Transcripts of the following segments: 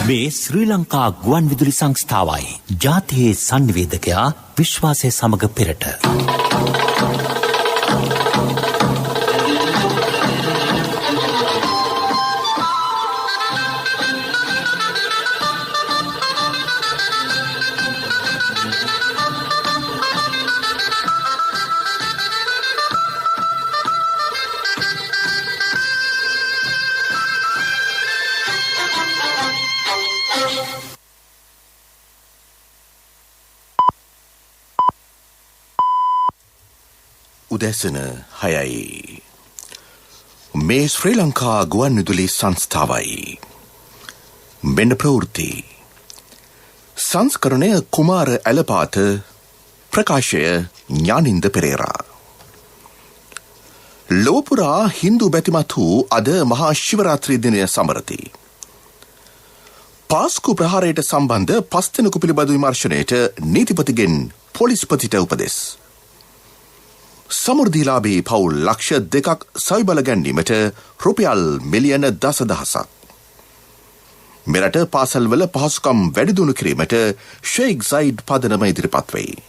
මේ ශ්‍රී ලංකා ගුවන් විදුලි සංස්ථාවයි ජාතියේ සංනිවේදකයා විශ්වාසය සමග පෙරට. උදැසන 6යි. මේ ශ්‍රී ලංකා ගුවන් විදුලි සංස්ථාවයි. මෙන්න ප්‍රවෘත්ති. සංස්කරණය කුමාර ඇලපාත, ප්‍රකාශය ඥානින්ද පෙරේරා. ලොවපුරා හින්දු බැතිමත්හු අද මහා ශිවරාත්‍රී දිනය සමරති. පාස්කු ප්‍රහාරයට සම්බන්ධ 5 දෙනෙකු පිළිබඳ විමර්ශනයට නීතිපතිගෙන් පොලිස්පතිට උපදෙස්. සමෘද්ධිලාභී පවුල් ලක්ෂ 2ක් සවිබල ගැන්වීමට රුපියල් මිලියන 10,000ක්. මෙරට පාසල්වල පහසුකම් වැඩිදියුණු කිරීමට ෂේක් සයිඩ් පදනම ඉදිරිපත් වෙයි.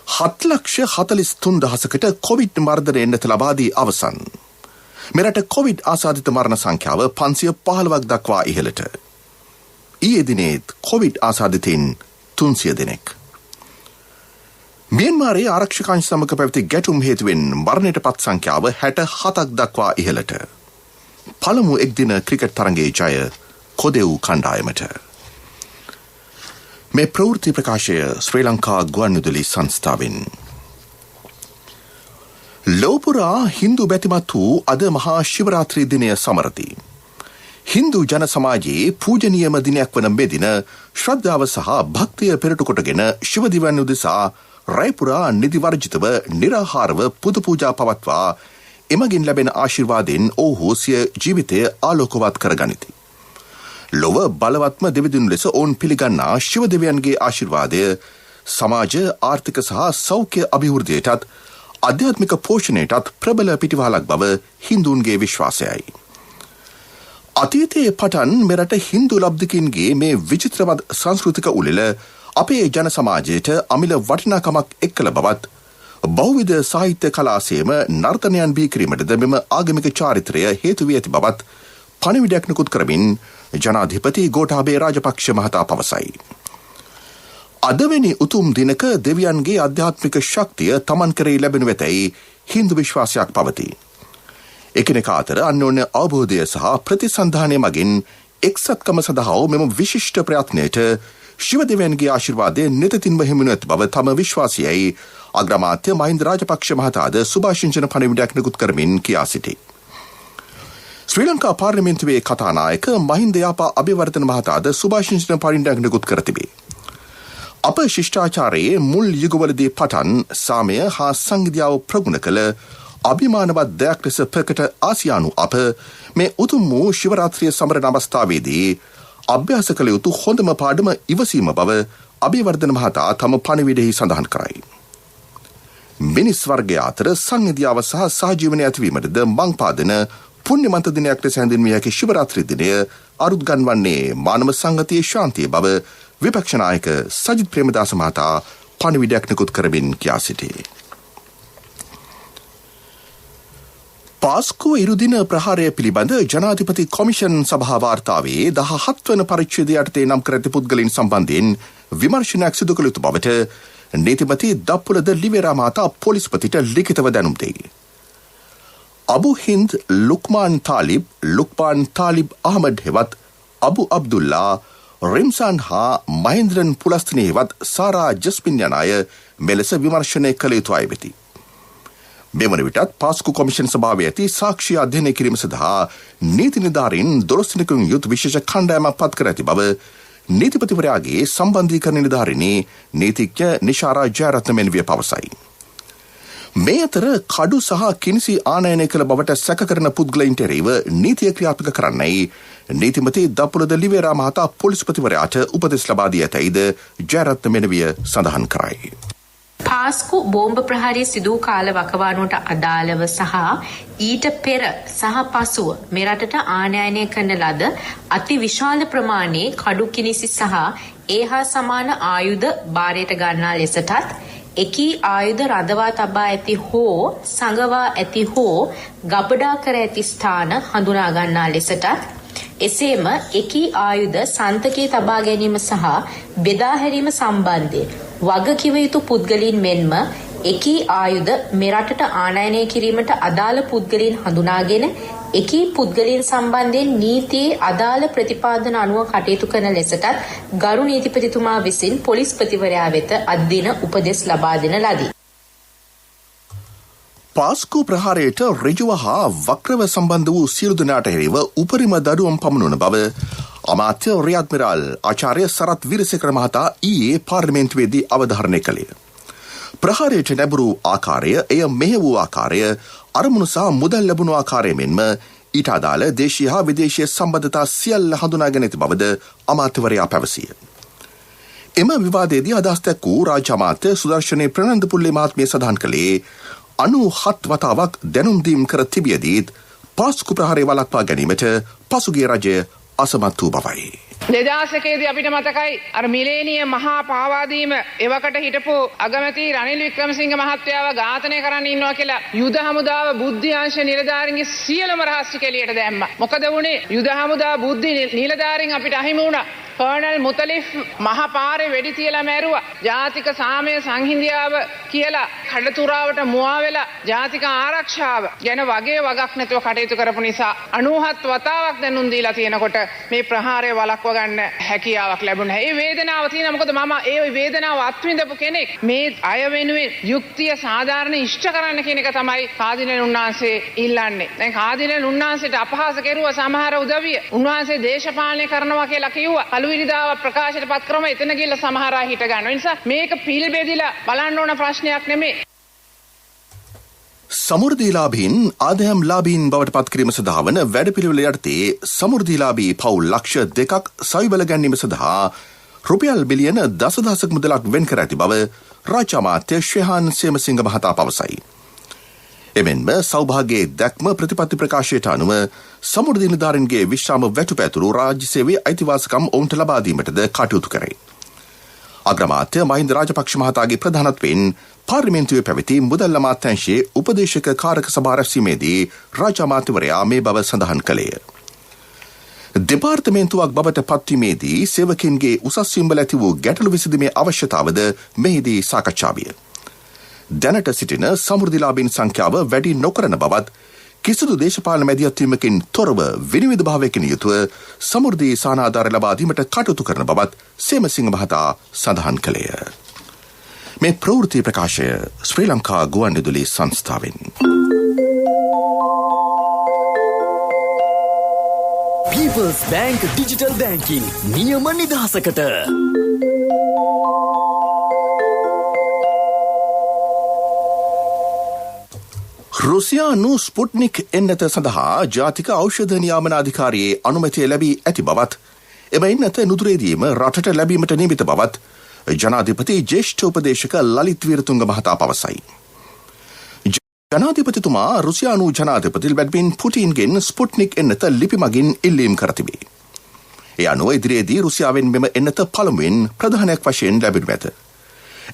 7,43,000කට කොවිඩ් මර්ධන එන්නත ලබා දී අවසන්. මෙරට කොවිඩ් ආසාදිත මරණ සංඛ්‍යාව 515ක් දක්වා ඉහළට. ඊයේ දිනේත් කොවිඩ් ආසාදිතයින් 300 දෙනෙක්. මියන්මාරයේ ආරක්ෂක අංශ සමග පැවති ගැටුම් හේතුවෙන් මරණයට පත් සංඛ්‍යාව 67ක් දක්වා ඉහළට. පළමු එක්දින ක්‍රිකට් තරගයේ ජය කොදෙව් කණ්ඩායමට. මේ ප්‍රවෘත්ති ප්‍රකාශය ශ්‍රී ලංකා ගුවන් විදුලි සංස්ථාවෙන්. ලොවපුරා හින්දු බැතිමත් වූ අද මහා ශිවරාත්‍රී දිනය සමරති. හින්දු ජන සමාජයේ පූජනීයම දිනයක් වන මේ දින ශ්‍රද්ධාව සහ භක්තිය පෙරටු කොටගෙන ශිව දිවයින උදෙසා රයිපුරා නිදිවර්ජිතව නිරාහාරව පුද පූජා පවත්වා එමගින් ලැබෙන ආශිර්වාදයෙන් ඔවුහු සිය ජීවිතය ආලෝකවත් කරගනිති. ලොව බලවත්ම දෙවිඳුන් ලෙස ඔවුන් පිළිගන්නා ශිව දෙවියන්ගේ ආශිර්වාදය සමාජ ආර්ථික සහ සෞඛ්‍ය අභිවෘද්ධියටත් ආධ්‍යාත්මික පෝෂණයටත් ප්‍රබල පිටිවහලක් බව හින්දුන්ගේ විශ්වාසයයි. අතීතයේ පටන් මෙරට හින්දු ලබ්ධිකින්ගේ මේ විචිත්‍රවත් සංස්කෘතික උළෙල අපේ ජන සමාජයට අමිල වටිනාකමක් එක්කල බවත් බහුවිධ සාහිත්‍ය කලාසේම නර්තනයන් බිහි කිරීමටද මෙම ආගමික චාරිත්‍රය හේතු වී ඇති බවත් පණිවිඩයක් නිකුත් කරමින් ජනාධිපති ගෝඨාභය රාජපක්ෂ මහතා පවසයි. අදවැනි උතුම් දිනක දෙවියන්ගේ ආධ්‍යාත්මික ශක්තිය තමන් කෙරෙහි ලැබෙනු ඇතැයි හින්දු විශ්වාසයක් පවතී. එකිනෙකා අතර අන්‍යෝන්‍ය අවබෝධය සහ ප්‍රතිසන්ධානය මගින් එක්සත්කම සඳහා මෙම විශිෂ්ට ප්‍රයත්නයට ශිව දෙවියන්ගේ ආශිර්වාදය නිතින්ම හිමිවනු ඇති බව තම විශ්වාසයයි අග්‍රාමාත්‍ය මහින්ද රාජපක්ෂ මහතාද සුභාශිංසන පණිවිඩයක් නිකුත් කරමින් කියා සිටී. ශ්‍රී ලංකා පාර්ලිමේන්තුවේ කතානායක මහින්ද යාපා අබේවර්ධන මහතාද සුභාශිංසන පණිවිඩයක් නිකුත් කර තිබේ. අප ශිෂ්ටාචාරයේ මුල් යුගවලදී පටන් සාමය හා සංගීතාව ප්‍රගුණ කළ අභිමානවත් දෙයක් ලෙස ප්‍රකට ආසියානු අප මේ උතුම් වූ ශිවරාත්‍රිය සමරන අවස්ථාවේදී අභ්‍යාස කළ යුතු හොඳම පාඩම ඉවසීම බව අබේවර්ධන මහතා තම පණිවිඩෙහි සඳහන් කරයි. මිනිස් වර්ගය අතර සංහිඳියාව සහ සහජීවනය ඇතිවීමටද මං පාදන පුණ්‍යමන්ත දිනයක් ලෙස හැඳින්විය හැකි ශිවරාත්‍රී දිනය අරුත් ගන්වන්නේ මානව සංගතියේ ශාන්තිය බව විපක්ෂ නායක සජිත් ප්‍රේමදාස මහතා පණිවිඩයක් නිකුත් කරමින් කියා සිටී. පාස්කු ඉරුදින ප්‍රහාරය පිළිබඳ ජනාධිපති කොමිෂන් සභා වාර්තාවේ 17 වන පරිච්ඡේදය යටතේ නම් කර ඇති පුද්ගලයන් සම්බන්ධයෙන් විමර්ශනයක් සිදු කළ යුතු බවට නීතිපති දප්පුලද ලිවේරා මහතා පොලිස්පතිට ලිඛිතව දැනුම් දෙයි. අබු හින්ද් ලුක්මාන් තාලිබ් අහමඩ් හෙවත් අබු අබ්දුල්ලා රිම්සාන් හා මහින්ද්‍රන් පුලස්තිනී හෙවත් සාරා ජස්මින් යන අය මෙලෙස විමර්ශනය කළ යුතු අය වෙති. මෙවන විටත් පාස්කු කොමිෂන් සභාවේ ඇති සාක්ෂි අධ්‍යයනය කිරීම සඳහා නීති නිලධාරීන් 12 දෙනෙකුන් යුතු විශේෂ කණ්ඩායමක් පත් කර ඇති බව නීතිපතිවරයාගේ සම්බන්ධීකරණ නිලධාරිණී නීතිඥ නිශාරා ජයරත්න මෙන්විය පවසයි. මේ අතර කඩු සහ කිනිසි ආනයනය කළ බවට සැක කරන පුද්ගලයින්ට එරෙහිව නීතිය ක්‍රියාත්මක කරන්නයි නීතිමති දප්පුලද ලිවේරා මහතා පොලිස්පතිවරයාට උපදෙස් ලබා දී ඇතැයිද ජයරත්න මෙන්විය සඳහන් කරයි. පාස්කු බෝම්බ ප්‍රහාරයේ සිදු කාල වකවානුවට අදාළව සහ ඊට පෙර සහ පසුව මෙරටට ආනයනය කරන ලද අති විශාල ප්‍රමාණයේ කඩු කිනිසි සහ ඒහා සමාන ආයුධ භාරයට ගන්නා ලෙසටත් එකී ආයුධ රඳවා තබා ඇති හෝ සංගවා ඇති හෝ ගබඩා කර ඇති ස්ථාන හඳුනා ගන්නා ලෙසටත් එසේම එකී ආයුධ සන්තකයේ තබා ගැනීම සහ බෙදා හැරීම සම්බන්ධයෙන් වගකිව යුතු පුද්ගලයන් මෙන්ම එකී ආයුධ මෙරටට ආනයනය කිරීමට අදාළ පුද්ගලයන් හඳුනාගෙන එකී පුද්ගලයන් සම්බන්ධයෙන් නීතියේ අදාළ ප්‍රතිපාදන අනුව කටයුතු කරන ලෙසටත් ගරු නීතිපතිතුමා විසින් පොලිස්පතිවරයා වෙත අද්දින උපදෙස් ලබා දෙන ලදී. පාස්කු ප්‍රහාරයට ඍජුව හා වක්‍රව සම්බන්ධ වූ සියලු දෙනාට එරෙහිව උපරිම දඩුවම් පමුණුවන බව අමාත්‍ය රියාද් මිරාල් ආචාර්ය සරත් වීරසේකර මහතා ඊයේ පාර්ලිමේන්තුවේදී අවධාරණය කළේ. ප්‍රහාරයට නැඹුරු ආකාරය, එය මෙහෙ වූ ආකාරය, අරමුණු සහ මුදල් ලැබුණු ආකාරය මෙන්ම ඊට අදාළ දේශීය හා විදේශීය සම්බන්ධතා සියල්ල හඳුනාගෙන ඇති බවද අමාත්‍යවරයා පැවසිය. එම විවාදයේදී අදහස් දැක්වූ රාජ්‍ය අමාත්‍ය සුදර්ශනී ප්‍රනන්දපුල්ලේ මහත්මිය සඳහන් කළේ 97 වතාවක් දැනුම් දීම් කර තිබියදීත් පාස්කු ප්‍රහාරය වළක්වා ගැනීමට පසුගිය රජය අසමත් වූ බවයි. 2001 අපිට මතකයි අර මිලේනිය මහා පාවාදීම එවකට හිටපු අගමැති රනිල් වික්‍රමසිංහ මහත්තයාව ඝාතනය කරන්න ඉන්නවා කියලා යුද හමුදාව බුද්ධි අංශ නිලධාරීන්ගේ සියලුම රහස් ටික එළියට දැම්මා. මොකද වුනේ? යුද හමුදා බුද්ධි නිලධාරීන් අපිට අහිමි වුණා. කර්නල් මුතලිෆ් මහා පාරේ වෙඩි තියලා මැරුවා. ජාතික සාමය සංහිඳියාව කියලා කඩතුරාවට මුවා වෙලා ජාතික ආරක්ෂාව ගැන වගේ වගක් නැතුව කටයුතු කරපු නිසා 97 වතාවක් දැනුම් දීලා තියෙනකොට මේ ප්‍රහාරය වළක්ව ගන්න හැකියාවක් ලැබුණා. ඒ වේදනාව තියෙනවා. මොකද මම ඒ වේදනාව අත්විඳපු කෙනෙක්. මේ අය වෙනුවෙන් යුක්තිය සාධාරණ ඉෂ්ට කරන්න කියන එක තමයි කාදිනල් උන්වහන්සේ ඉල්ලන්නේ. දැන් කාදිනල් උන්වහන්සේට අපහාස කෙරුවා සමහර උදවිය. උන්වහන්සේ දේශපාලනය කරනවා කියලා කිව්වා. අලුවිරිදාව ප්‍රකාශයට පත් කරම එතන ගිහලා සමහර අය හිට ගන්නවා. ඒ නිසා මේක පිල් බෙදිලා බලන්න ඕන ප්‍රශ්නයක් නෙමෙයි. සමෘද්ධිලාභීන් ආදායම්ලාභීන් බවට පත් කිරීම සඳහා වන වැඩපිළිවෙල යටතේ සමෘද්ධිලාභී පවුල් ලක්ෂ 2ක් සවිබල ගැනීම සඳහා රුපියල් බිලියන දසදහසක මුදලක් වෙන් කර ඇති බව රාජ්‍ය අමාත්‍ය ශ්‍රේහාන් සේමසිංහ මහතා පවසයි. එමෙන්ම සෞභාග්‍යයේ දැක්ම ප්‍රතිපත්ති ප්‍රකාශයට අනුව සමෘද්ධි නිලධාරීන්ගේ විශ්‍රාම වැටුපැතුරු රාජ්‍ය සේවයේ අයිතිවාසිකම් ඔවුන්ට ලබා දීමටද කටයුතු කරයි. අග්‍රාමාත්‍ය මහින්ද රාජපක්ෂ මහතාගේ ප්‍රධානත්වයෙන් පාර්ලිමේන්තුවේ පැවති මුදල් අමාත්‍යාංශයේ උපදේශක කාරක සභා රැස්වීමේදී රාජ්‍ය අමාත්‍යවරයා මේ බව සඳහන් කළේය. දෙපාර්තමේන්තුවක් බවට පත්වීමේදී සේවකින්ගේ උසස් වීම්වල ඇති වූ ගැටලු විසඳීමේ අවශ්‍යතාවද මෙහිදී සාකච්ඡා විය. දැනට සිටින සමෘද්ධිලාභීන් සංඛ්‍යාව වැඩි නොකරන බවත් කිසිදු දේශපාලන මැදිහත්වීමකින් තොරව විනිවිද භාවයකින් යුතුව සමෘද්ධි සානාධාර ලබා දීමට කටයුතු කරන බවත් සේමසිංහ මහතා සඳහන් කළේය. මේ ප්‍රවෘත්ති ප්‍රකාශය ශ්‍රී ලංකා ගුවන්විදුලි සංස්ථාවෙන්. People's Bank Digital Banking නියම නිදහසකට. රුසියානු ස්පුට්නික් එන්නත සඳහා ජාතික ඖෂධ නියාමන අධිකාරියේ අනුමැතිය ලැබී ඇති බවත් එම එන්නත නුදුරේදීම රටට ලැබීමට නියමිත බවත් ජනාධිපති ජ්‍යෙෂ්ඨ උපදේශක ලලිත් වීරතුංග මහතා පවසයි. ජනාධිපතිතුමා රුසියානු ජනාධිපති ව්ලාඩිමිර් පුටින්ගෙන් ස්පුට්නික් එන්නත ලිපි මගින් ඉල්ලීම් කර තිබේ. ඒ අනුව ඉදිරියේදී රුසියාවෙන් මෙම එන්නත පළමුවෙන් ප්‍රධානයක් වශයෙන් ලැබෙනු ඇත.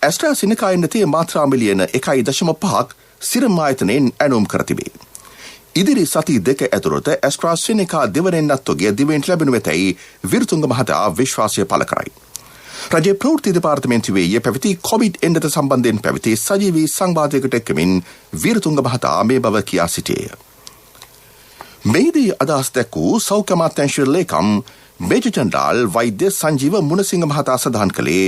ඇස්ට්‍රාසෙනෙකා එන්නතේ මාත්‍රා මිලියන 1.5ක් සිරම් ආයතනයෙන් ඇනුම් කර තිබේ. ඉදිරි සති 2 ඇතුළත ඇස්ට්‍රාසෙනෙකා දෙවරෙන්නත් ඔගිය දිවෙන්ට ලැබෙනු ඇතැයි විරතුංග මහතා විශ්වාසය පළ කරයි. රජයේ ප්‍රවෘත්ති දෙපාර්තමේන්තුවේ ඊයේ පැවති කොවිඩ් එන්නත සම්බන්ධයෙන් පැවති සජීවී සංවාදයකට එක්වමින් විරතුංග මහතා මේ බව කියා සිටියේය. මෙහිදී අදහස් දැක්වූ සෞඛ්‍ය අමාත්‍යාංශ ලේකම් මේජර් ජනරාල් වෛද්‍ය සංජීව මුණසිංහ මහතා සඳහන් කළේ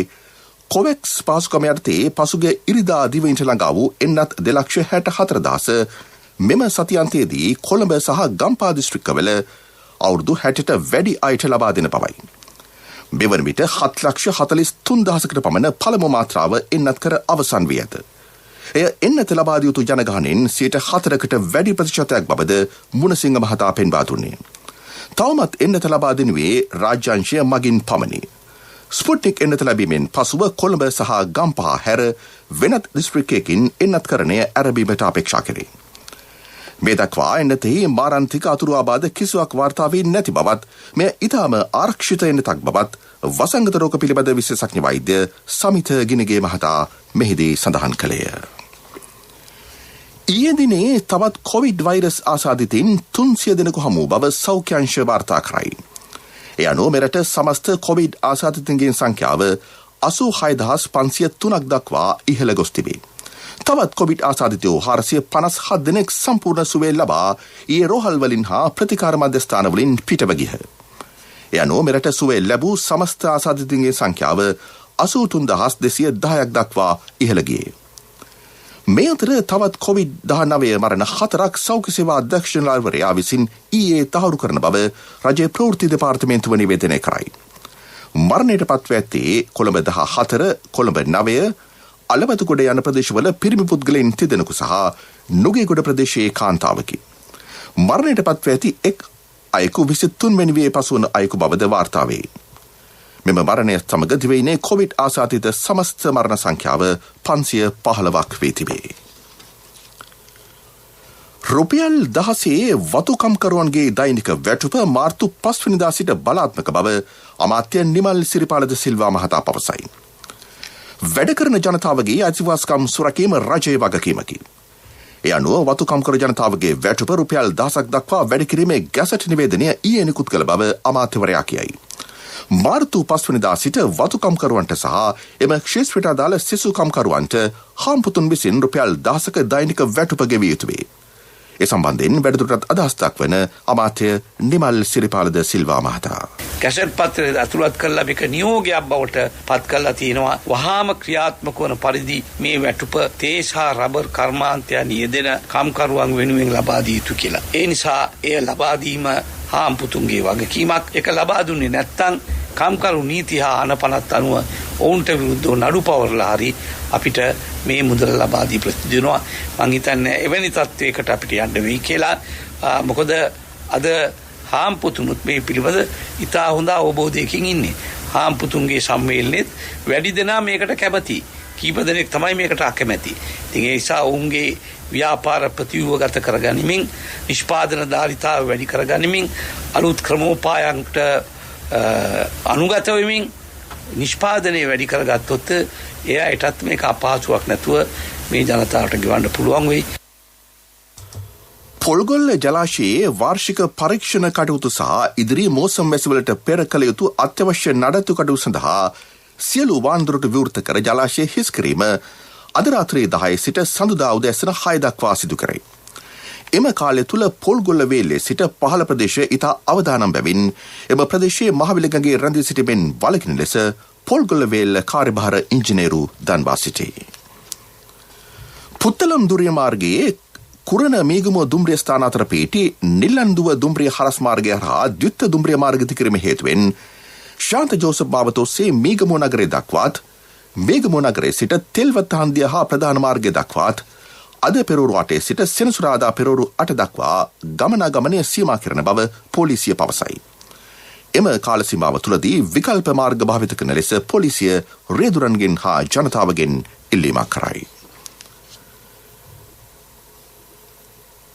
කොවැක්ස් පාසුකම යටතේ පසුගිය ඉරිදා දිවයිනට ළඟා වූ එන්නත් 2,64,000 මෙම සතියන්තයේදී කොළඹ සහ ගම්පා දිස්ත්‍රික්කවල අවුරුදු 60ට වැඩි අයට ලබා දෙන බවයි. මෙවන විට 7,43,000කට පමණ පළමු මාත්‍රාව එන්නත් කර අවසන් වී ඇත. එය එන්නත ලබා දිය යුතු ජනගහනයෙන් 4%කට වැඩි ප්‍රතිශතයක් බවද මුණසිංහ මහතා පෙන්වා දුන්නේ. තවමත් එන්නත ලබා දෙනුවේ රාජ්‍යාංශය මගින් පමණි. ස්පුට්නික් එන්නත ලැබීමෙන් පසුව කොළඹ සහ ගම්පහ හැර වෙනත් දිස්ත්‍රික්කයකින් එන්නත්කරණය ඇරඹීමට අපේක්ෂා කෙරේ. මේ දක්වා එන්නතෙහි මාරන්තික අතුරු ආබාධ කිසිවක් වාර්තා වී නැති බවත් මෙය ඉතාම ආරක්ෂිත එන්නතක් බවත් වසංගත රෝග පිළිබඳ විශේෂඥ වෛද්‍ය සමිත ගිනගේ මහතා මෙහිදී සඳහන් කළේය. ඊයේ දිනේ තවත් කොවිඩ් වෛරස් ආසාදිතින් 300 දෙනෙකු හමු බව සෞඛ්‍ය අංශ වාර්තා කරයි. ඒ අනුව මෙරට සමස්ත කොවිඩ් ආසාදිතන්ගේ සංඛ්‍යාව 86503ක් දක්වා ඉහළ ගොස් තිබේ. තවත් කොවිඩ් ආසාදිතයෝ 457 දෙනෙක් සම්පූර්ණ සුවය ලබා ඊයේ රෝහල් වලින් හා ප්‍රතිකාර මධ්‍යස්ථාන වලින් පිටව ගිහ. ඒ අනුව මෙරට සුවය ලැබූ සමස්ත ආසාදිතන්ගේ සංඛ්‍යාව 83210ක් දක්වා ඉහළ ගියේ. මේ අතර තවත් කොවිඩ්-19 මරණ 4ක් සෞඛ්‍ය සේවා අධ්‍යක්ෂණාධිපතිවරයා විසින් ඊයේ තහවුරු කරන බව රජයේ ප්‍රවෘත්ති දෙපාර්තමේන්තුව නිවේදනය කරයි. මරණයට පත්ව ඇත්තේ කොළඹ 14, කොළඹ 9, අලවතුගොඩ යන ප්‍රදේශවල පිරිමි පුද්ගලයන් 30 දෙනෙකු සහ නුගේගොඩ ප්‍රදේශයේ කාන්තාවකි. මරණයට පත්ව ඇති එක් අයෙකු 23 වෙනි වියේ පසුවන අයෙකු බවද වාර්තා වේ. මෙම මරණය සමග දිවයිනේ කොවිඩ් ආසාදිත සමස්ත මරණ සංඛ්‍යාව 515ක් වී තිබේ. රුපියල් 16 වතුකම්කරුවන්ගේ දෛනික වැටුප මාර්තු 5 වෙනිදා සිට බලාත්මක බව අමාත්‍ය නිමල් සිරිපාලද සිල්වා මහතා පවසයි. වැඩ කරන ජනතාවගේ අයිතිවාසිකම් සුරැකීම රජයේ වගකීමකි. ඒ අනුව වතුකම්කරු ජනතාවගේ වැටුප රුපියල් 1000ක් දක්වා වැඩි කිරීමේ ගැසට් නිවේදනය ඊයේ නිකුත් කළ බව අමාත්‍යවරයා කියයි. මාර්තු 5 වෙනිදා සිට වතුකම්කරුවන්ට සහ එම ක්ෂේත්‍රයට අදාළ සිසුකම්කරුවන්ට හාම්පුතුන් විසින් රුපියල් 10ක දෛනික වැටුප ගෙවිය යුතු වේ. ඒ සම්බන්ධයෙන් වැඩිදුරටත් අදහස් දක්වන අමාත්‍ය නිමල් සිරිපාලද සිල්වා මහතා. කැසට් පත්‍රය ඇතුළත් කරලා මේක නියෝගයක් බවට පත් කරලා තියෙනවා. වහාම ක්‍රියාත්මක වන පරිදි මේ වැටුප තේස හා රබර් කර්මාන්තයන් යෙදෙන කම්කරුවන් වෙනුවෙන් ලබා දිය යුතු කියලා. ඒ නිසා එය ලබා දීම හාම්පුතුන්ගේ වගකීමක්. ඒක ලබා දුන්නේ නැත්නම් කම්කරු නීති හා අනපනත් අනුව ඔවුන්ට විරුද්ධව නඩු පවරලා හරි අපිට මේ මුදල ලබා දී ප්‍රතිදිනවා. මං හිතන්නේ එවැනි තත්වයකට අපිට යන්න වෙයි කියලා. මොකද අද හාම්පුතුනුත් මේ පිළිබඳ ඉතා හොඳ අවබෝධයකින් ඉන්නේ. හාම්පුතුන්ගේ සම්මේලනෙත් වැඩි දෙනා මේකට කැමති. කීප දෙනෙක් තමයි මේකට අකමැති. ඉතින් ඒ නිසා ඔවුන්ගේ ව්‍යාපාර ප්‍රතිව්‍යුහගත කරගනිමින් නිෂ්පාදන ධාරිතාව වැඩි කරගනිමින් අලුත් ක්‍රමෝපායන්ට අනුගත වෙමින් නිෂ්පාදනය වැඩි කරගත්තොත් එයාටත් මේක අපහසුයක් නැතුව මේ ජනතාවට ගෙවන්න පුළුවන් වෙයි. පොල්ගොල්ල ජලාශයේ වාර්ෂික පරීක්ෂණ කටයුතු සහ ඉදිරි මෝසම් වැසිවලට පෙර කළ යුතු අත්‍යවශ්‍ය නඩත්තු කටයුතු සඳහා සියලු වාන්දුරට විවෘත කර ජලාශය හිස් කිරීම අද රාත්‍රී 10 සිට සඳුදා උදෑසන 6 දක්වා සිදු කරයි. එම කාලය තුළ පොල්ගොල්ල වේලේ සිට පහළ ප්‍රදේශය ඉතා අවදානම් බැවින් එම ප්‍රදේශයේ මහවිලගගේ රැඳී සිටීමෙන් වළකින ලෙස පොල්ගොල්ල වේල කාර්යභාර ඉංජිනේරු දන්වා සිටී. පුත්තලම් දුරිය මාර්ගයේ කුරණ මේගමුව දුම්රිය ස්ථාන අතර පිහිටි නිල්ලන්දුව දුම්රිය හරස් මාර්ගය හරහා ද්විත්ව දුම්රිය මාර්ග දිකිරීම හේතුවෙන් ශාන්ත ජෝසප් මාවත ඔස්සේ මේගමුව නගරය දක්වාත් මේගමුව නගරයේ සිට තෙල්වත්ත හන්දිය හා ප්‍රධාන මාර්ගය දක්වාත් අද පෙරවරු 8 සිට සෙනසුරාදා පෙරවරු 8 දක්වා ගමනාගමනය සීමා කරන බව පොලිසිය පවසයි. එම කාල සීමාව තුළදී විකල්ප මාර්ග භාවිත කරන ලෙස පොලිසිය රේදුරන්ගෙන් හා ජනතාවගෙන් ඉල්ලීමක් කරයි.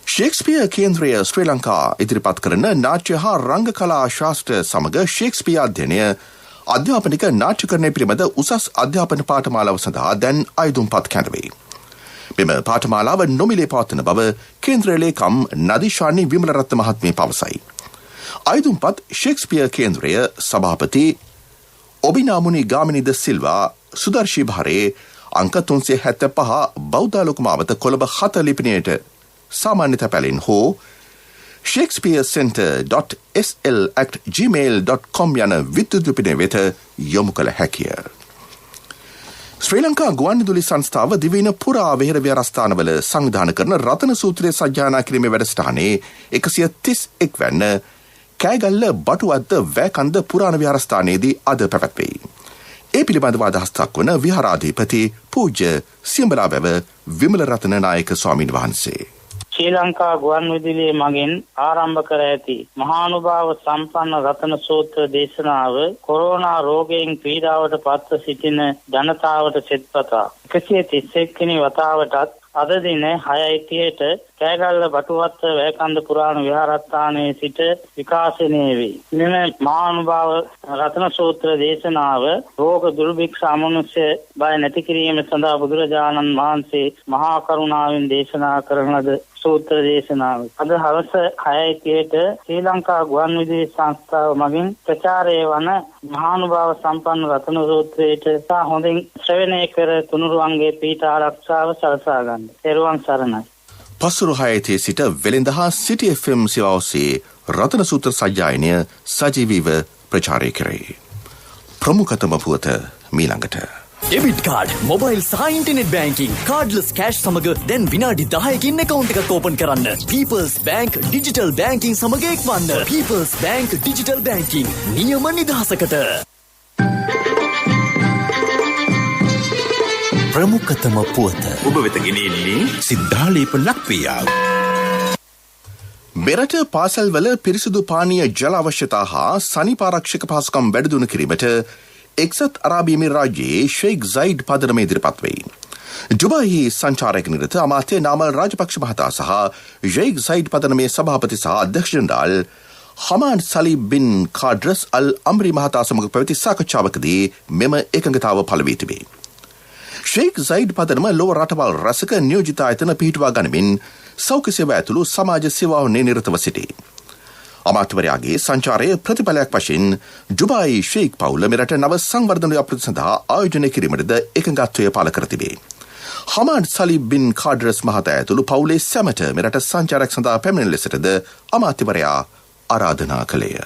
ශේක්ස්පියර් කේන්ද්‍රය ශ්‍රී ලංකා ඉදිරිපත් කරන නාට්‍ය හා රංග කලා ශාස්ත්‍ර සමග ශේක්ස්පියර් අධ්‍යයනය අධ්‍යාපනික නාට්‍යකරණය පිළිබඳ උසස් අධ්‍යාපන පාඨමාලාව සඳහා දැන් අයදුම්පත් කැඳවේ. මෙම පාඨමාලාව නොමිලේ පවත්වන බව කේන්ද්‍ර ලේකම් නදිෂානි විමලරත්න මහත්මිය පවසයි. අයදුම්පත් ශේක්ස්පියර් කේන්ද්‍රය සභාපති ඔබිනාමුනි ගාමිනිද සිල්වා සුදර්ශී භාරයේ අංක 375 බෞද්ධ ලොකුමාවත කොළඹ 7 ලිපිනයට සාමාන්‍ය තැපැලෙන් හෝ shakespearecenter.sl@gmail.com යන විද්‍යුත් ලිපිනය වෙත යොමු කළ හැකිය. ශ්‍රී ලංකා ගුවන්විදුලි සංස්ථාව දිවයින පුරා වෙහෙර විහාරස්ථානවල සංවිධානය කරන රතන සූත්‍රය සජ්ජායනා කිරීමේ වැඩසටහනේ 131 වැන්න කෑගල්ල බටුවත්ත වැකන්ද පුරාණ විහාරස්ථානයේදී අද පැවැත්වෙයි. ඒ පිළිබඳව අදහස් දක්වන විහාරාධිපති පූජ්‍ය සියඹලාවැව විමලරත්න නායක ස්වාමීන් වහන්සේ. ශ්‍රී ලංකා ගුවන් විදුලිය මගින් ආරම්භ කර ඇති මහානුභාව සම්පන්න රතන සූත්‍ර දේශනාව කොරෝනා රෝගයෙන් පීඩාවට පත්ව සිටින ජනතාවට සෙත්පතා 131 වෙනි වතාවටත් අද දින 6:30ට කෑගල්ල බටුවත්ත වැයකන්ද පුරාණ විහාරස්ථානයේ සිට විකාශනය වේ. මෙම මහානුභාව රතන සූත්‍ර දේශනාව රෝග දුර්භික්ෂ අමනුෂ්‍ය බය නැති කිරීම සඳහා බුදුරජාණන් වහන්සේ මහා කරුණාවෙන් දේශනා කරන ලද සූත්‍ර දේශනාව. අද හවස 6:30ට ශ්‍රී ලංකා ගුවන් විදුලි සංස්ථාව මගින් ප්‍රචාරය වන මහානුභාව සම්පන්න රතන සූත්‍රයට හොඳින් ශ්‍රවණය කර තුනුරුවන්ගේ පීඨ ආරක්ෂාව සලසා ගන්න. තෙරුවන් සරණයි. පසුරු 6 සිට වෙළඳ හා සිටි FM සේවා ඔස්සේ රතන සූත්‍ර සජ්ජායනය සජීවීව ප්‍රචාරය කරේ. ප්‍රමුඛතම පුවත මීළඟට. ඩෙබිට් කාඩ්, මොබයිල් සහ ඉන්ටර්නෙට් බැංකිංగ్, කාඩ්ලස් කෑෂ් සමග දැන් විනාඩි 10කින් account එකක් ඕපන් කරන්න. People's Bank Digital Banking සමග එක්වන්න. People's Bank Digital Banking නියම නිදහසකට. ප්‍රමුඛතම පුවත ඔබ වෙත ගෙනෙන්නේ සිද්ධාලේප ලක්පියා. මෙරට පාසල්වල පිරිසිදු පානීය ජල අවශ්‍යතා හා සනීපාරක්ෂක පහසුකම් වැඩිදියුණු කිරීමට එක්සත් අරාබි එමිරාජ්‍යයේ ෂේක් සයිඩ් පදනම ඉදිරිපත් වෙයි. ඩුබායිහි සංචාරක නිරත අමාත්‍ය නාමල් රාජපක්ෂ මහතා සහ ෂේක් සයිඩ් පදනමේ සභාපති සහ අධ්‍යක්ෂ ජනරාල් හමාඩ් සලීබ් බින් කාඩ්රස් අල් අම්රි මහතා සමග පැවති සාකච්ඡාවකදී මෙම එකඟතාව පළ වී තිබේ. ෂේක් සයිඩ් පදනම ලොව රටවල් රැසක නියෝජිත ආයතන පිහිටුවා ගනිමින් සෞඛ්‍ය සේවා ඇතුළු සමාජ සේවාවන්හි නිරතව සිටී. අමාත්‍යවරයාගේ සංචාරයේ ප්‍රතිඵලයක් වශයෙන් ඩුබායි ෂේක් පවුල මෙරට නව සංවර්ධන ව්‍යාපෘති සඳහා ආයෝජනය කිරීමටද එකඟත්වය පළ කර තිබේ. හමාඩ් සලීබ් බින් කාඩ්රස් මහතා ඇතුළු පවුලේ සැමට මෙරට සංචාරයක් සඳහා පැමිණෙන ලෙසටද අමාත්‍යවරයා ආරාධනා කළේය.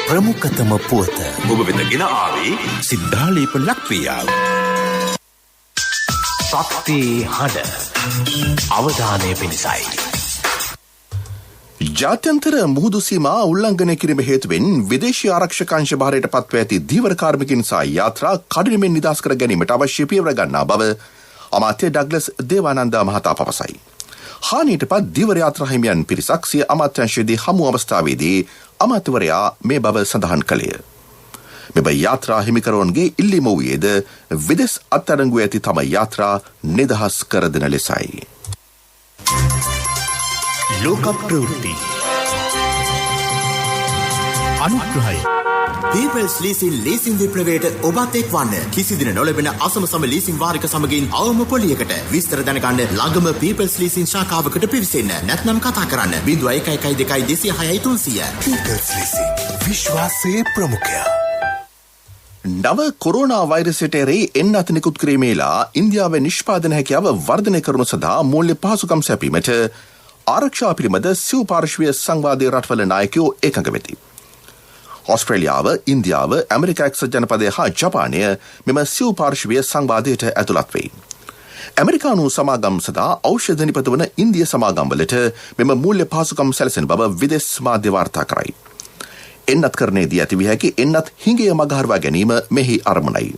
ප්‍රමුඛතම පුවත ඔබ වෙත ගෙන ආවේ සිද්ධාලේප ලක්පියා. ශක්ති හඬ අවධානය පිණිසයි. ජාත්‍යන්තර මුහුදු සීමා උල්ලංඝනය කිරීම හේතුවෙන් විදේශීය ආරක්ෂක අංශ භාරයට පත්ව ඇති ධීවර කාර්මිකයින් සහ යාත්‍රා කඩිනමින් නිදහස් කර ගැනීමට අවශ්‍ය පියවර ගන්නා බව අමාත්‍ය ඩග්ලස් දේවානන්ද මහතා පවසයි. හානියට පත් ධීවර යාත්‍රා හිමියන් පිරිසක් සිය අමාත්‍යාංශයේදී හමු අවස්ථාවේදී අමාත්‍යවරයා මේ බව සඳහන් කළේය. මෙම යාත්‍රා හිමිකරුවන්ගේ ඉල්ලීම වූයේද විදෙස් අත්අඩංගුව ඇති තම යාත්‍රා නිදහස් කර දෙන ලෙසයි. ලෝක ප්‍රවෘත්ති අනුග්‍රහය People's Leasing ලීසින් විප්ලවයට ඔබත් එක්වන්න. කිසිදින නොලැබෙන අසම සම ලීසින් වාරික සමගින් අවම පොලියකට විස්තර දැනගන්න ළඟම People's Leasing ශාඛාවකට පිවිසෙන්න. නැත්නම් කතා කරන්න 0112 206 300. People's Leasing විශ්වාසයේ ප්‍රමුඛයා. නව කොරෝනා වෛරසයට එරෙහි එන්නත නිකුත් කිරීමේලා ඉන්දියාවේ නිෂ්පාදන හැකියාව වර්ධනය කරනු සඳහා මූල්‍ය පහසුකම් සැපීමට ආරක්ෂා පිළිබඳ සිව් පාර්ශ්වීය සංවාදයේ රටවල නායකයෝ එකඟ වෙති. ඔස්ට්‍රේලියාව, ඉන්දියාව, ඇමරිකා එක්සත් ජනපදය හා ජපානය මෙම සිව් පාර්ශ්වීය සංවාදයට ඇතුළත් වෙයි. ඇමරිකානු සමාගම් සඳහා ඖෂධ නිපදවන ඉන්දිය සමාගම්වලට මෙම මූල්‍ය පහසුකම් සැලසෙන බව විදෙස් මාධ්‍ය වාර්තා කරයි. එන්නත් කරණයේදී ඇතිවිය හැකි එන්නත් හිඟය මගහරවා ගැනීම මෙහි අරමුණයි.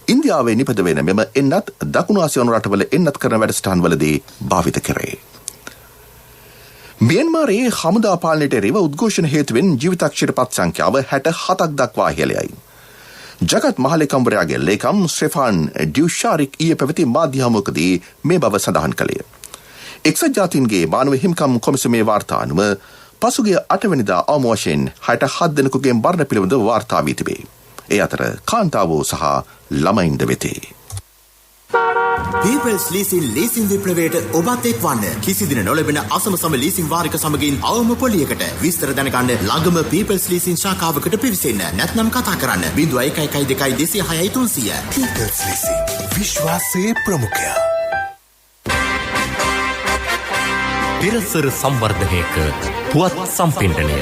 ඉන්දියාවේ නිපදවෙන මෙම එන්නත් දකුණු ආසියානු රටවල එන්නත් කරන වැඩසටහන්වලදී භාවිත කරේ. මියන්මාරයේ හමුදා පාලනයට එරෙහිව උද්ඝෝෂණ හේතුවෙන් ජීවිතක්ෂයට පත් සංඛ්‍යාව 67ක් දක්වා ඉහළයයි. ජගත් මහලේකම්වරයාගේ ලේකම් ස්ටෙෆාන් ඩියුෂාරික් ඊයේ පැවති මාධ්‍ය හමුවකදී මේ බව සඳහන් කළේ. එක්සත් ජාතීන්ගේ මානව හිමිකම් කොමිසමේ වාර්තා අනුව පසුගිය 8 වෙනිදා අවම වශයෙන් 67 දෙනෙකුගේ මරණ පිළිබඳව වාර්තා වී තිබේ. ඒ අතර කාන්තාවෝ සහ ළමයින්ද වෙතේ. People's Leasing ලීසින් විප්ලවයට ඔබත් එක්වන්න. කිසිදින නොලැබෙන අසම සම ලීසින් වාරික සමගින් අවම පොලියකට විස්තර දැනගන්න ළඟම People's Leasing ශාඛාවකට පිවිසෙන්න. නැත්නම් කතා කරන්න 0112 206 300. People's Leasing විශ්වාසයේ ප්‍රමුඛයා. පෙරසර සංවර්ධනයක පුවත් සම්පින්ඩනය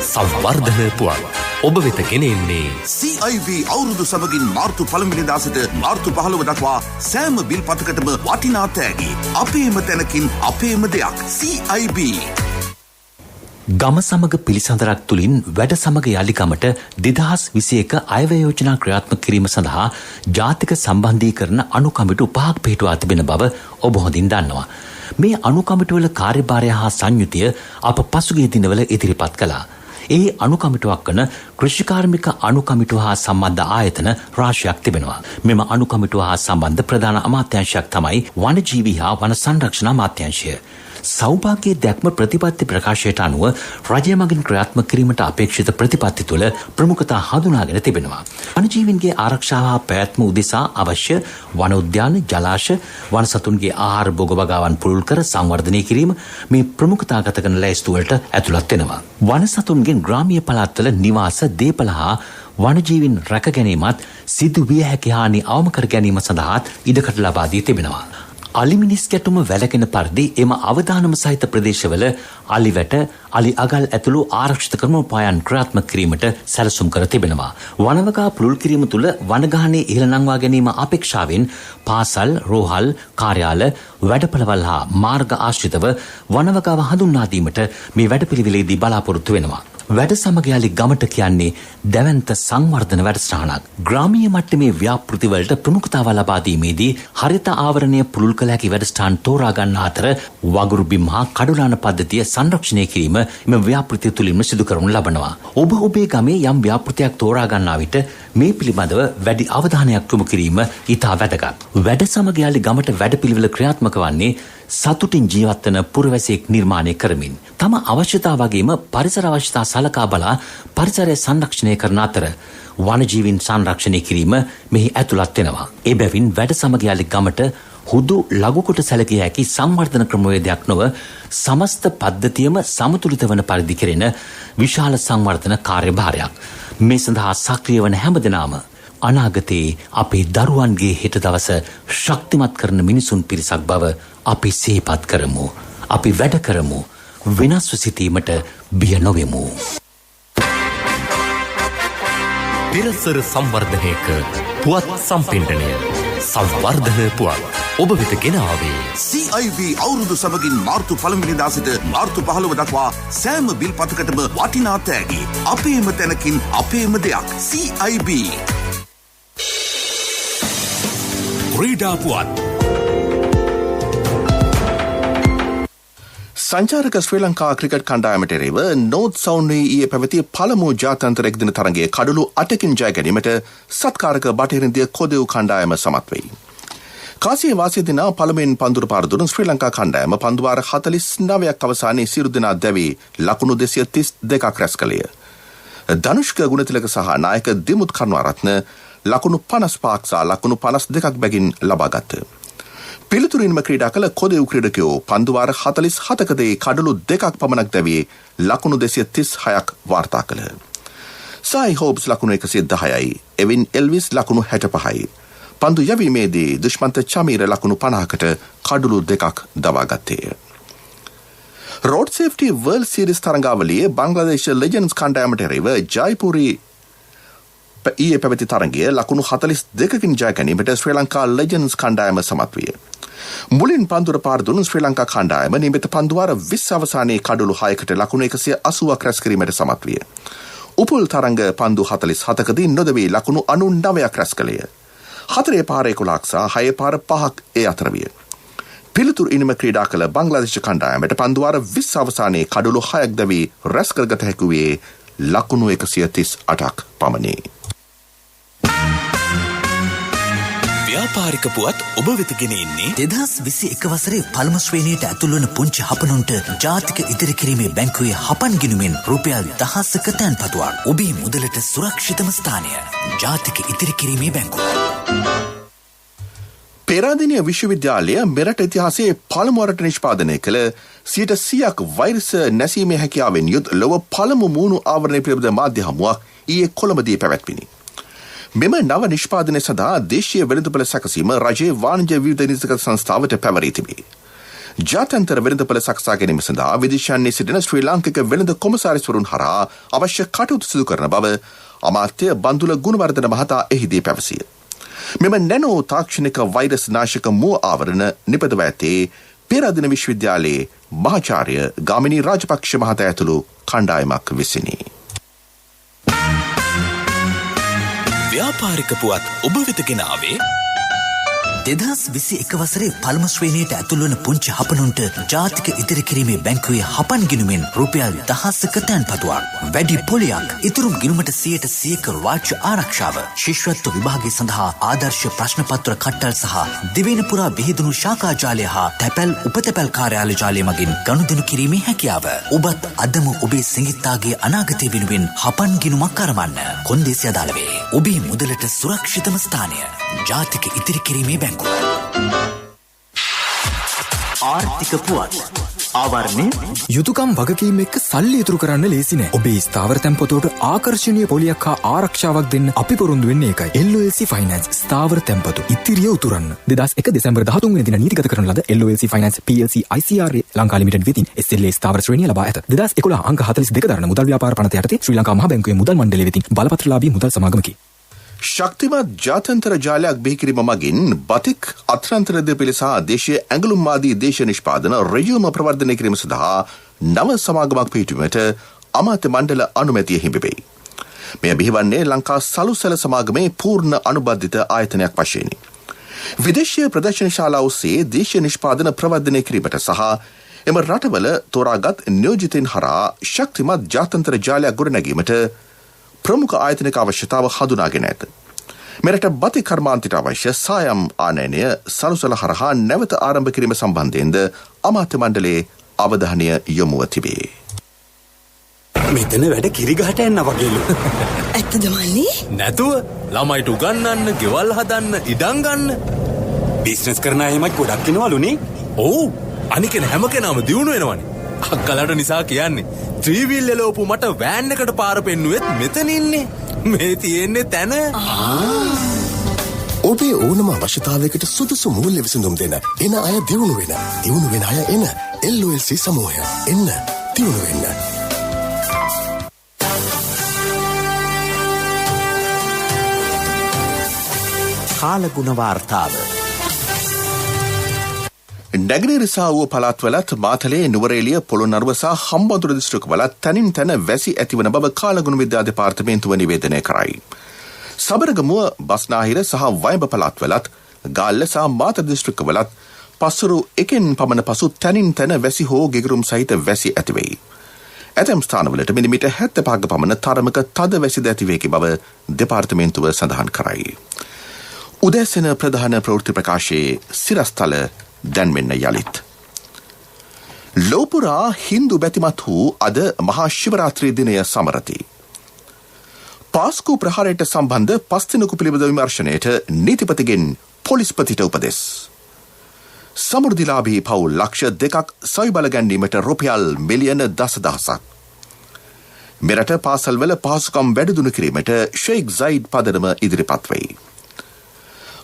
සංවර්ධන පුවත් ඔබ වෙත ගෙනෙන්නේ CIB අවුරුදු සමගින් මාර්තු 1 වෙනිදා සිට මාර්තු 15 දක්වා සෑම බිල් පතකටම වටිනා තෑගි. අපේම තැනකින් අපේම දෙයක්. CIB. ගම සමග පිළිසඳරක් තුළින් වැඩ සමග යළිගමට 2021 අයවැය යෝජනා ක්‍රියාත්මක කිරීම සඳහා ජාතික සම්බන්ධීකරණ අනුකමිටු 5ක් පිහිටුවා තිබෙන බව ඔබ හොඳින් දන්නවා. මේ අනුකමිටුවල කාර්යභාරය හා සංයුතිය අප පසුගිය දිනවල ඉදිරිපත් කළා. ඒ අනුකමිටුවක් වන කෘෂිකාර්මික අනුකමිටුව හා සම්බන්ධ ආයතන රාශියක් තිබෙනවා. මෙම අනුකමිටුව හා සම්බන්ධ ප්‍රධාන අමාත්‍යාංශයක් තමයි වනජීවී හා වන සංරක්ෂණ අමාත්‍යාංශය. සෞභාග්‍යයේ දැක්ම ප්‍රතිපත්ති ප්‍රකාශයට අනුව රජය මගින් ක්‍රියාත්මක කිරීමට අපේක්ෂිත ප්‍රතිපත්ති තුළ ප්‍රමුඛතා හඳුනාගෙන තිබෙනවා. වනජීවීන්ගේ ආරක්ෂාව හා පැවැත්ම උදෙසා අවශ්‍ය වන උද්‍යාන, ජලාශ, වන සතුන්ගේ ආහාර භෝග වගාවන් පුළුල් කර සංවර්ධනය කිරීම මේ ප්‍රමුඛතාගත කරන ලැයිස්තු වලට ඇතුළත් වෙනවා. වන සතුන්ගෙන් ග්‍රාමීය පළාත්වල නිවාස, දේපල හා වනජීවීන් රැක ගැනීමත් සිදු විය හැකි හානි අවම කර ගැනීම සඳහාත් ඉඩකඩ ලබා දී තිබෙනවා. අලිමිනිස් ගැටුම වැළකෙන පරිදි එම අවදානම සහිත ප්‍රදේශවල අලිවැට, අලි අගල් ඇතුළු ආරක්ෂිත ක්‍රමෝපායන් ක්‍රියාත්මක කිරීමට සැලසුම් කර තිබෙනවා. වනවගා පුළුල් කිරීම තුළ වනගහනයේ ඉහළ නංවා ගැනීම අපේක්ෂාවෙන් පාසල්, රෝහල්, කාර්යාල, වැඩපළවල් හා මාර්ග ආශ්‍රිතව වනවගාව හඳුන්වා දීමට මේ වැඩපිළිවෙලේදී බලාපොරොත්තු වෙනවා. වැඩ සමග යලි ගමට කියන්නේ දැවැන්ත සංවර්ධන වැඩසටහනක්. ග්‍රාමීය මට්ටමේ ව්‍යාපෘතිවලට ප්‍රමුඛතාව ලබා දීමේදී හරිත ආවරණය පුළුල් කළ හැකි වැඩසටහන් තෝරා ගන්න අතර වගුරු බිම් හා කඩුලාන පද්ධතිය සංරක්ෂණය කිරීම එම ව්‍යාපෘතිය තුළින්ම සිදු කරනු ලබනවා. ඔබ ඔබේ ගමේ යම් ව්‍යාපෘතියක් තෝරා ගන්නා විට මේ පිළිබඳව වැඩි අවධානයක් යොමු කිරීම ඉතා වැදගත්. වැඩ සමග යලි ගමට වැඩපිළිවෙල ක්‍රියාත්මක වන්නේ සතුටින් ජීවත් වන පුරවැසියෙක් නිර්මාණය කරමින් තම අවශ්‍යතා වගේම පරිසර අවශ්‍යතා සලකා බලා පරිසරය සංරක්ෂණය කරන අතර වනජීවීන් සංරක්ෂණය කිරීම මෙහි ඇතුළත් වෙනවා. එබැවින් වැඩ සමග යලි ගමට හුදු ලඝුකොට සැලකිය හැකි සංවර්ධන ක්‍රමවේදයක් නොව සමස්ත පද්ධතියම සමතුලිත වන පරිදි කෙරෙන විශාල සංවර්ධන කාර්යභාරයක්. මේ සඳහා සක්‍රිය වන හැමදෙනාම අනාගතයේ අපේ දරුවන්ගේ හෙට දවස ශක්තිමත් කරන මිනිසුන් පිරිසක් බව අපි සිහිපත් කරමු. අපි වැඩ කරමු. වෙනස්ව සිටීමට බිය නොවෙමු. පිරසර සංවර්ධනයක පුවත් සම්පින්ඩනය සංවර්ධන පුවත් ඔබ වෙත ගෙන ආවේ CIB අවුරුදු සමගින් මාර්තු 1 වෙනිදා සිට මාර්තු 15 දක්වා සෑම බිල්පතකටම වටිනා තෑගි. අපේම තැනකින් අපේම දෙයක්. CIB. ක්‍රීඩා පුවත්. සංචාරක ශ්‍රී ලංකා ක්‍රිකට් කණ්ඩායමට එරෙහිව නෝර්ත් සවුන්ඩ්හි ඊයේ පැවති පළමු ජාත්‍යන්තර එක්දින තරගයේ කඩලු 8කින් ජය ගැනීමට සත්කාරක බටහිර ඉන්දිය කොදෙව් කණ්ඩායම සමත් වෙයි. කාසියේ වාසිය දිනා පළමුවෙන් පන්දුර පාර දුන් ශ්‍රී ලංකා කණ්ඩායම පන්දුවාර 49ක් අවසානයේ සිරු දෙනා දැවී ලකුණු 232ක් රැස් කළේය. ධනුෂ්ක ගුණතිලක සහ නායක දිමුත් කරුණාරත්න ලකුණු 55ක් සහ ලකුණු 52ක් බැගින් ලබා ගත්තා. පිළිතුරින්ම ක්‍රීඩා කළ කොදෙව් ක්‍රීඩකයෝ පන්දුවාර 47කදී කඩලු 2ක් පමණක් දැවී ලකුණු 236ක් වාර්තා කළහ. සයි හෝබ්ස් ලකුණු 110යි, එවින් එල්විස් ලකුණු 65යි. පන්දු යැවීමේදී දුෂ්මන්ත චමීර ලකුණු 50කට කඩලු 2ක් දවා ගත්තේය. රෝඩ් සේෆ්ටි වර්ල්ඩ් සීරීස් තරඟාවලියේ බංග්ලාදේශ ලෙජන්ඩ්ස් කණ්ඩායමට එරෙහිව ජයිපුරී ඊයේ පැවති තරගයේ ලකුණු 42කින් ජය ගැනීමට ශ්‍රී ලංකා ලෙජන්ඩ්ස් කණ්ඩායම සමත් විය. මුලින් පන්දුර පාර දුන් ශ්‍රී ලංකා කණ්ඩායම නියමිත පන්දුවාර 20 අවසානයේ කඩලු 6කට ලකුණු 180ක් රැස් කිරීමට සමත් විය. උපුල් තරඟ පන්දු 47කදී නොදවී ලකුණු 99ක් රැස් කළේය. 4 පාර 11ක් සහ 6 පාර 5ක් ඒ අතර විය. පිළිතුරු ඉනිම ක්‍රීඩා කළ බංග්ලාදේශ කණ්ඩායමට පන්දුවාර 20 අවසානයේ කඩලු 6ක් දැවී රැස් කරගත හැකි වූයේ ලකුණු 138ක් පමණි. ව්‍යාපාරික පුවත් ඔබ වෙත ගෙන එන්නේ 2021 වසරේ පළමු ශ්‍රේණියට ඇතුළු වන පුංචි හපනුන්ට ජාතික ඉදිරි කිරීමේ බැංකුවේ හපන් ගිණුමෙන් රුපියල් 1000ක තැන්පතුවක්. ඔබේ මුදලට සුරක්ෂිතම ස්ථානය ජාතික ඉදිරි කිරීමේ බැංකුව. පේරාදෙණිය විශ්වවිද්‍යාලය මෙරට ඉතිහාසයේ පළමු වරට නිෂ්පාදනය කළ 100%ක් වෛරස නැසීමේ හැකියාවෙන් යුත් ලොව පළමු මූණු ආවරණය පිළිබඳ මාධ්‍ය හමුවක් ඊයේ කොළඹදී පැවැත්විණි. මෙම නව නිෂ්පාදනය සඳහා දේශීය වෙළඳපොළ සැකසීම රජයේ වාණිජ්‍ය විවිධ නීතිගත සංස්ථාවට පැවරී තිබේ. ජාත්‍යන්තර වෙළඳපොළ සකසා ගැනීම සඳහා විදේශයන්හි සිටින ශ්‍රී ලාංකික වෙළඳ කොමසාරිස්වරුන් හරහා අවශ්‍ය කටයුතු සිදු කරන බව අමාත්‍ය බන්දුල ගුණවර්ධන මහතා එහිදී පැවසිය. මෙම නැනෝ තාක්ෂණික වෛරස් නාශක මුව ආවරණ නිපදව ඇත්තේ පේරාදෙණිය විශ්වවිද්‍යාලයේ මහාචාර්ය ගාමිණී රාජපක්ෂ මහතා ඇතුළු කණ්ඩායමක් විසිනි. ව්‍යාපාරික පුවත් ඔබ වෙත ගෙනාවේ 2021 වසරේ පළමු ශ්‍රේණියට ඇතුළු වන පුංචි හපනුන්ට ජාතික ඉදිරි කිරීමේ බැංකුවේ හපන් ගිණුමෙන් රුපියල් 1000ක තැන්පතුවක්. වැඩි පොලියක්, ඉතුරු ගිණුමට 100% රාජ්‍ය ආරක්ෂාව, ශිෂ්‍යත්ව විභාගය සඳහා ආදර්ශ ප්‍රශ්න පත්‍ර කට්ටල් සහ දිවයින පුරා විහිදුණු ශාඛා ජාලය හා තැපැල් උපතැපැල් කාර්යාල ජාලය මගින් ගනුදෙනු කිරීමේ හැකියාව. ඔබත් අදම ඔබේ සිඟිත්තාගේ අනාගතය වෙනුවෙන් හපන් ගිණුමක් කරවන්න. කොන්දේසි අදාළ වේ. ඔබේ මුදලට සුරක්ෂිතම ස්ථානය ජාතික ඉදිරි කිරීමේ බැංකුව. ආර්ථික පුවත් ආවරණය යුතුයකම් වගකීම් එක්ක සල්ලි ඉතුරු කරන්න ලේසි නෑ. ඔබේ ස්ථාවර තැන්පතට ආකර්ෂණීය පොලියක් හා ආරක්ෂාවක් දෙන්න අපි පොරොන්දු වෙන්නේ ඒකයි. LOLC Finance ස්ථාවර තැන්පතු ඉතිරිය උතුරන්න. 2001 දෙසැම්බර් 13 වෙනි දින නීතිගත කරන ලද LOLC Finance PLC ICRA Lanka limited වෙතින් SLA ස්ථාවර ශ්‍රේණිය ලබා ඇත. 2011 අංක 42 දරන මුදල් ව්‍යාපාර පනත යටතේ ශ්‍රී ලංකා මහා බැංකුවේ මුදල් මණ්ඩලය වෙතින් බලපත්‍රලාභී මුදල් සමාගමකි. ශක්තිමත් ජාත්‍යන්තර ජාලයක් බිහිකිරීම මගින් බතික් අත්‍යන්තර දෙපිළ සහ දේශීය ඇඟලුම් ආදී දේශීය නිෂ්පාදන රෙජිම ප්‍රවර්ධනය කිරීම සඳහා නව සමාගමක් පිහිටුවීමට අමාත්‍ය මණ්ඩල අනුමැතිය හිමි වෙයි. මෙය බිහිවන්නේ ලංකා සලුසැල සමාගමේ පූර්ණ අනුබද්ධිත ආයතනයක් වශයෙනි. විදේශීය ප්‍රදර්ශන ශාලා ඔස්සේ දේශීය නිෂ්පාදන ප්‍රවර්ධනය කිරීමට සහ එම රටවල තෝරාගත් නියෝජිතයින් හරහා ශක්තිමත් ජාත්‍යන්තර ජාලයක් ගොඩනැගීමට ප්‍රමුඛ ආයතනික අවශ්‍යතාව හඳුනාගෙන ඇත. මෙරට බති කර්මාන්තයට අවශ්‍ය සායම් ආනයනය සලුසල හරහා නැවත ආරම්භ කිරීම සම්බන්ධයෙන්ද අමාත්‍ය මණ්ඩලයේ අවධානය යොමුව තිබේ. මෙතන වැඩ කිරිගහට එන්න වගේලු. ඇත්තද මල්ලි? නැතුව ළමයිට උගන්වන්න, ගෙවල් හදන්න, ඉඩම් ගන්න. බිස්නස් කරන අයමත් ගොඩක් ඉනවලුනේ. ඔව්. අනිකන හැම කෙනාම දියුණු වෙනවනේ. අක්කලට නිසා කියන්නේ ත්‍රීවිල් එලෝපු මට වෑන් එකට පාර පෙන්නුවෙත් මෙතන ඉන්නේ. මේ තියෙන්නේ තැන. ඔබේ ඕනම අවශ්‍යතාවයකට සුදුසු මූල්‍ය විසඳුම් දෙන එන අය දියුණු වෙන. දියුණු වෙන අය එන LOLC සමූහය. එන්න දියුණු වෙන්න. කාලගුණ වාර්තාව. නැගෙනහිර සහ ඌව පළාත්වලත් මාතලේ නුවරඑළිය පොළොන්නරුව සහ හම්බන්තොට දිස්ත්‍රික්කවලත් තනින් තැන වැසි ඇතිවන බව කාලගුණ විද්‍යා දෙපාර්තමේන්තුව නිවේදනය කරයි. සබරගමුව බස්නාහිර සහ වයඹ පළාත්වලත් ගාල්ල සහ මාතර දිස්ත්‍රික්කවලත් පස්වරු එකෙන් පමණ පසු තනින් තැන වැසි හෝ ගෙගුරුම් සහිත වැසි ඇතිවෙයි. ඇතැම් ස්ථානවලට මිලිමීටර් 75ක පමණ තරමක තද වැසිද ඇතිවේකි බව දෙපාර්තමේන්තුව සඳහන් කරයි. උදෑසන ප්‍රධාන ප්‍රවෘත්ති ප්‍රකාශයේ සිරස්තල දැන්වෙන්න යළිත්. ලෝපුරා හින්දු බැතිමත් වූ අද මහා ශිවරාත්‍රී දිනය සමරති. පාස්කු ප්‍රහාරයට සම්බන්ධ පස්තිනකු පිළිබඳ විමර්ශනයට නීතිපතිගෙන් පොලිස්පතිට උපදෙස්. සමෘද්ධිලාභී පවුල් ලක්ෂ 2ක් සවිබල ගැන්වීමට රුපියල් මිලියන 10,000ක්. මෙරට පාසල්වල පහසුකම් වැඩිදුණු කිරීමට ෂේක් සයිඩ් පදනම ඉදිරිපත් වෙයි.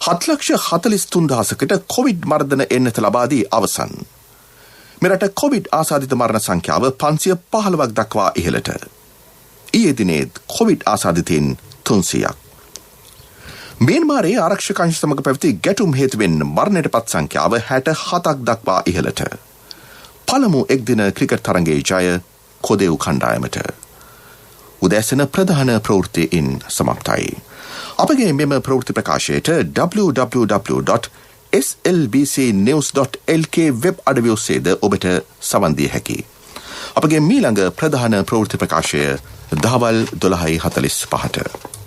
7,43,000කට කොවිඩ් මර්ධන එන්නත ලබාදී අවසන්. මෙරට කොවිඩ් ආසාදිත මරණ සංඛ්‍යාව 515ක් දක්වා ඉහළට. ඊයේ දිනේත් කොවිඩ් ආසාදිතයින් 300ක්. මියන්මාරයේ ආරක්ෂක අංශ සමග පැවති ගැටුම් හේතුවෙන් මරණයට පත් සංඛ්‍යාව 67ක් දක්වා ඉහළට. පළමු එක්දින ක්‍රිකට් තරගයේ ජය කොදෙව් කණ්ඩායමට. උදෑසන ප්‍රධාන ප්‍රවෘත්තියින් සමත්යි. අපගේ මෙම ප්‍රවෘත්ති ප්‍රකාශයට www.slbcnews.lk වෙබ් අඩවිය ඔස්සේද ඔබට සවන් දිය හැකි. අපගේ මීළඟ ප්‍රධාන ප්‍රවෘත්ති ප්‍රකාශය දහවල් 12:45ට.